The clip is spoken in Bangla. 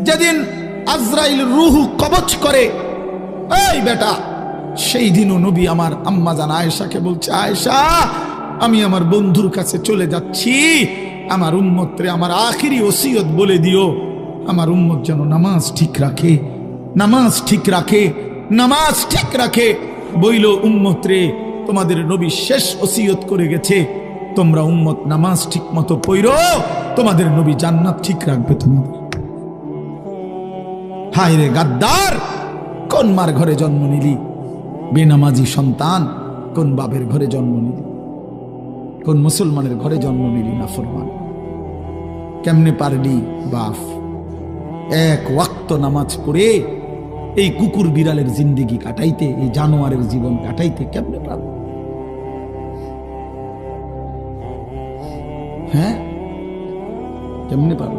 যেদিন আজরাইল রূহ কবজ করে, এই বেটা, সেই দিনও নবী আমার আম্মা জান আয়েশাকে বলছে, আয়েশা, আমি আমার বন্ধুর কাছে চলে যাচ্ছি, আমার উম্মতরে আমার আখিরি ওসিয়ত বলে দিও, আমার উম্মত যেন নামাজ ঠিক রাখে, নামাজ ঠিক রাখে, নামাজ ঠিক রাখে। বইল, উম্মতরে, তোমাদের নবী শেষ ওসিয়ত করে গেছে, তোমরা উম্মত নামাজ ঠিক মতো পড়ো, তোমাদের নবী জান্নাত ঠিক রাখবে তোমাদের। হায় রে গাদ্দার, কোন মার ঘরে জন্ম নিলি? বেনামাজি সন্তান, কোন বাপের ঘরে জন্ম নিলি? কোন মুসলমানের ঘরে জন্ম নিলি? না ফরমান, কেমনে পারলি বাপ এক ওয়াক্ত নামাজ পড়ে এই কুকুর বিড়ালের জিন্দেগি কাটাইতে, এই জানোয়ারের জীবন কাটাইতে কেমনে পারল? হ্যাঁ, কেমনে পারল?